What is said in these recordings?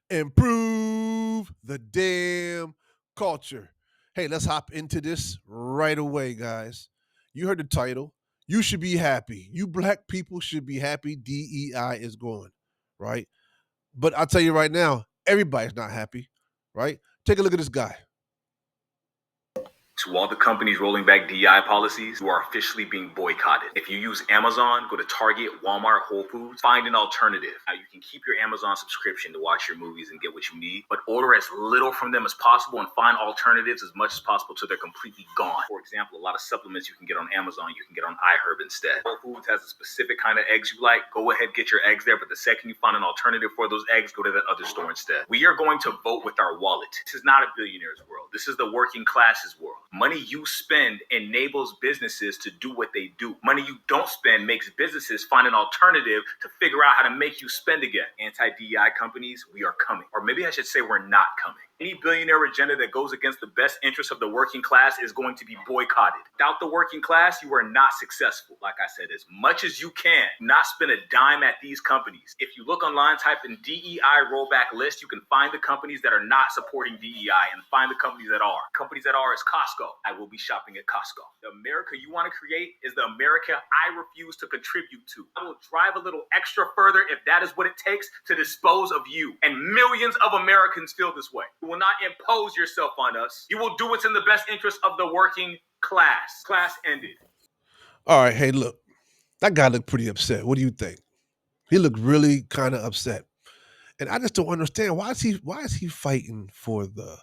Improve the damn culture. Hey, let's hop into this right away, guys. You heard the title. You should be happy. You black people should be happy DEI is going, right? But I'll tell you right now, everybody's not happy, right? Take a look at this guy. To all the companies rolling back DEI policies, you are officially being boycotted. If you use Amazon, go to Target, Walmart, Whole Foods, find an alternative. Now, you can keep your Amazon subscription to watch your movies and get what you need, but order as little from them as possible and find alternatives as much as possible till they're completely gone. For example, a lot of supplements you can get on Amazon, you can get on iHerb instead. Whole Foods has a specific kind of eggs you like. Go ahead, get your eggs there, but the second you find an alternative for those eggs, go to that other store instead. We are going to vote with our wallet. This is not a billionaire's world. This is the working class's world. Money you spend enables businesses to do what they do. Money you don't spend makes businesses find an alternative to figure out how to make you spend again. Anti-DEI companies, we are coming. Or maybe I should say we're not coming. Any billionaire agenda that goes against the best interests of the working class is going to be boycotted. Without the working class, you are not successful. Like I said, as much as you can, not spend a dime at these companies. If you look online, type in DEI rollback list, you can find the companies that are not supporting DEI and find the companies that are. Companies that are is Costco. I will be shopping at Costco. The America you want to create is the America I refuse to contribute to. I will drive a little extra further if that is what it takes to dispose of you. And millions of Americans feel this way. You will not impose yourself on us. You will do what's in the best interest of the working class. Class ended. All right, hey, look, that guy looked pretty upset. What do you think? He looked really kind of upset. And I just don't understand why is he fighting for the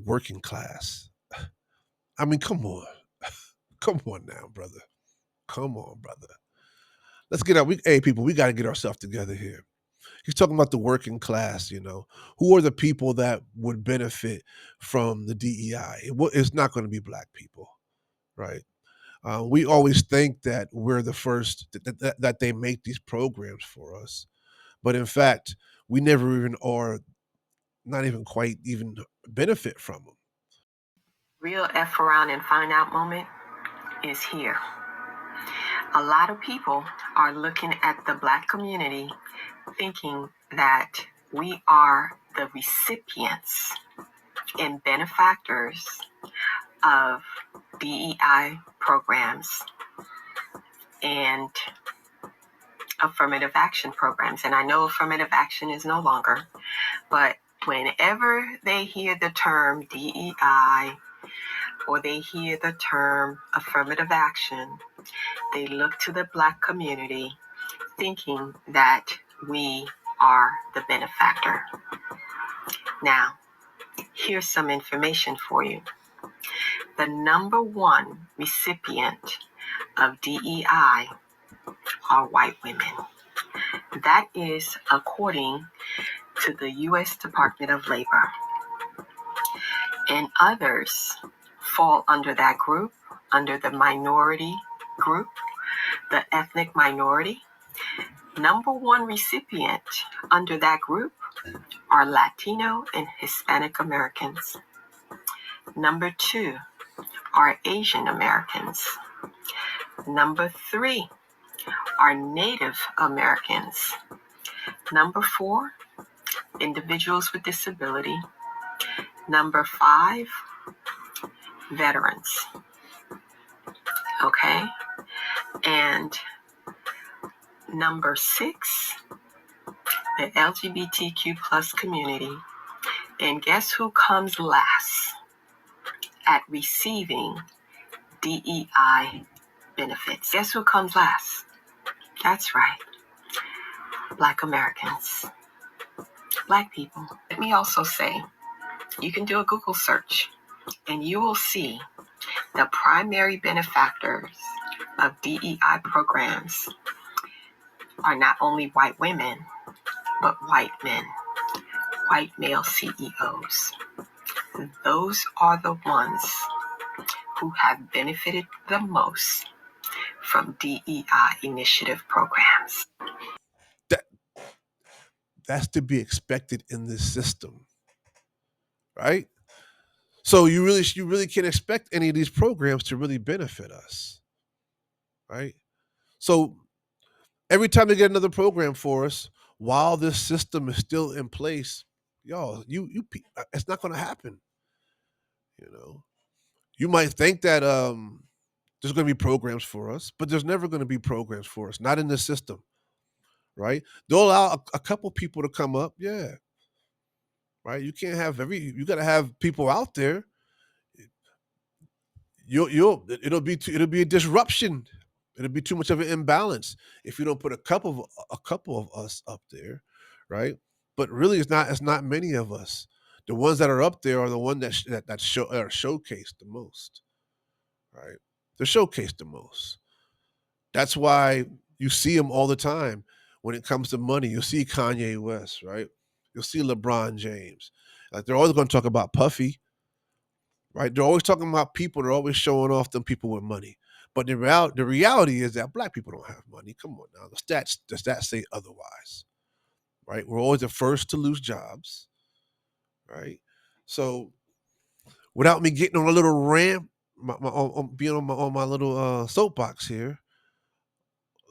working class? I mean, come on. Come on now, brother. Come on, brother. Let's get out. Hey, people, we got to get ourselves together here. He's talking about the working class, Who are the people that would benefit from the DEI? It's not going to be black people, right? We always think that we're the first, that they make these programs for us. But in fact, we never even are, not even quite even benefit from them. Real F around and find out moment is here. A lot of people are looking at the black community thinking that we are the recipients and benefactors of DEI programs and affirmative action programs. And I know affirmative action is no longer, but whenever they hear the term DEI or they hear the term affirmative action, they look to the black community thinking that we are the benefactor. Now, here's some information for you. The number one recipient of DEI are white women. That is according to the U.S. Department of Labor. And others fall under that group, under the minority group, the ethnic minority. Number one recipient under that group are Latino and Hispanic Americans. Number two are Asian Americans. Number three are Native Americans. Number four, individuals with disability. Number five, veterans. Okay? And number six, the LGBTQ plus community. And guess who comes last at receiving DEI benefits? Guess who comes last? That's right. Black Americans. Black people. Let me also say, you can do a Google search and you will see the primary benefactors of DEI programs are not only white women, but white men, white male CEOs. Those are the ones who have benefited the most from DEI initiative programs. That that's to be expected in this system, right? So you really can't expect any of these programs to really benefit us, right? So every time they get another program for us, while this system is still in place, Y'all, it's not going to happen. You know, you might think that there's going to be programs for us, but there's never going to be programs for us. Not in the system, right? They'll allow a couple people to come up, yeah, right. You can't have you got to have people out there. It'll be a disruption. It'll be too much of an imbalance if you don't put a couple of us up there, right? But really, it's not many of us. The ones that are up there are the one that are showcased the most, right? They're showcased the most. That's why you see them all the time when it comes to money. You'll see Kanye West, right? You'll see LeBron James. Like they're always going to talk about Puffy, right? They're always talking about people. They're always showing off them people with money. But the reality is that black people don't have money. Come on now, the stats say otherwise, right? We're always the first to lose jobs, right? So without me getting on a little rant, being on my little soapbox here,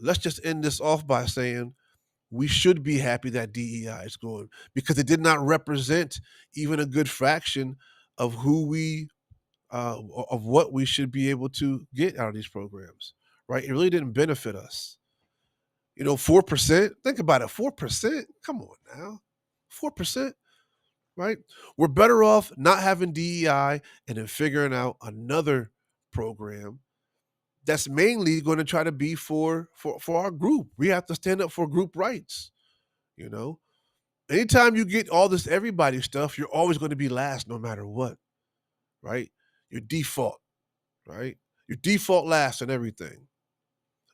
let's just end this off by saying we should be happy that DEI is going because it did not represent even a good fraction of who we of what we should be able to get out of these programs, right? It really didn't benefit us. 4%. Think about it, 4%. Come on now, 4%, right? We're better off not having DEI and then figuring out another program that's mainly going to try to be for our group. We have to stand up for group rights. You know, anytime you get all this everybody stuff, you're always going to be last no matter what, right? Your default, right? Your default last and everything.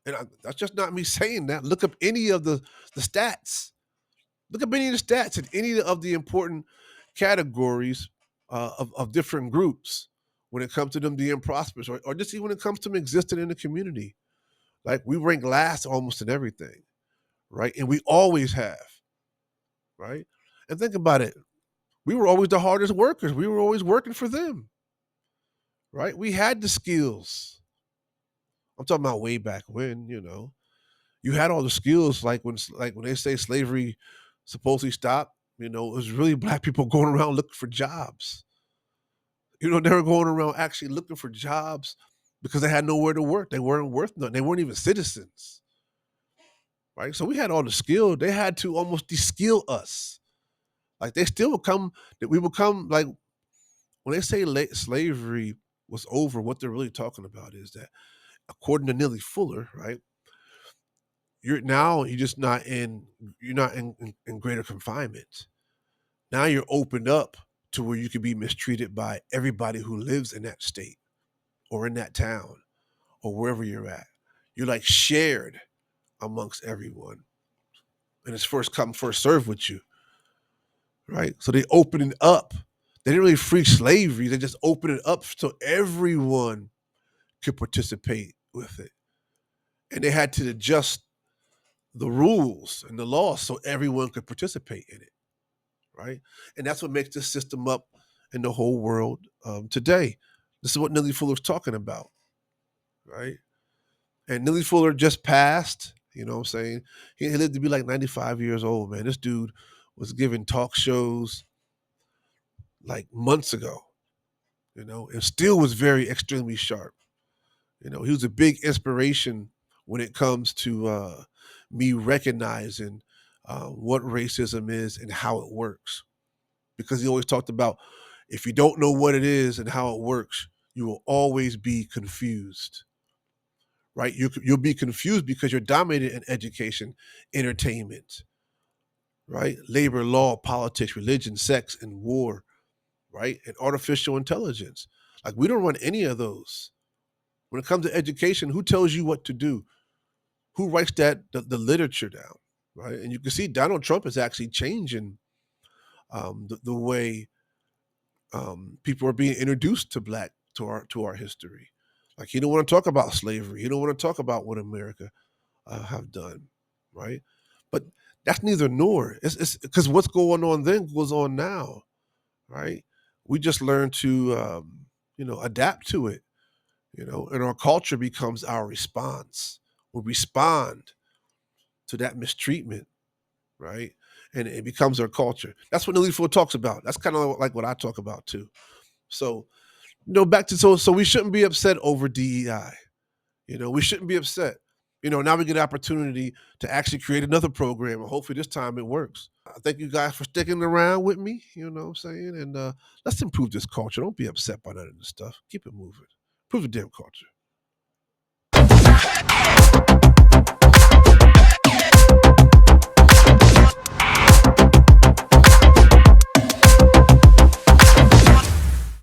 And that's just not me saying that. Look up any of the stats. Look up any of the stats in any of the important categories of different groups when it comes to them being prosperous or just even when it comes to them existing in the community. Like we rank last almost in everything, right? And we always have, right? And think about it. We were always the hardest workers. We were always working for them, right? We had the skills. I'm talking about way back when, you had all the skills. Like when they say slavery supposedly stopped, it was really black people going around looking for jobs. They were going around actually looking for jobs because they had nowhere to work. They weren't worth nothing. They weren't even citizens, right? So we had all the skill. They had to almost de-skill us. Like they still would come. That we would come like when they say slavery was over. What they're really talking about is that, according to Neely Fuller, right? You're just not in in greater confinement. Now you're opened up to where you can be mistreated by everybody who lives in that state or in that town or wherever you're at. You're like shared amongst everyone. And it's first come, first serve with you. Right? So they open it up. They didn't really free slavery. They just opened it up so everyone could participate with it. And they had to adjust the rules and the laws so everyone could participate in it. Right? And that's what makes this system up in the whole world today. This is what Neely Fuller's talking about. Right? And Neely Fuller just passed. You know what I'm saying? He lived to be like 95 years old, man. This dude was giving talk shows like months ago, and still was very extremely sharp. He was a big inspiration when it comes to me recognizing what racism is and how it works. Because he always talked about if you don't know what it is and how it works, you will always be confused. Right? You'll be confused because you're dominated in education, entertainment, right? Labor, law, politics, religion, sex, and war, right? And artificial intelligence. Like we don't run any of those. When it comes to education, who tells you what to do? Who writes the literature down, right? And you can see Donald Trump is actually changing the way people are being introduced to our history. Like he don't want to talk about slavery. He don't want to talk about what America have done, right? But that's neither nor. It's because what's going on then goes on now, right? We just learn to adapt to it, and our culture becomes our response. We respond to that mistreatment, right? and it becomes our culture. That's what Elite Four talks about. That's kind of like what I talk about too. So, back to so we shouldn't be upset over DEI. We shouldn't be upset. Now we get an opportunity to actually create another program, and hopefully this time it works. Thank you guys for sticking around with me. You know what I'm saying? And let's improve this culture. Don't be upset by none of this stuff. Keep it moving. Improve the damn culture.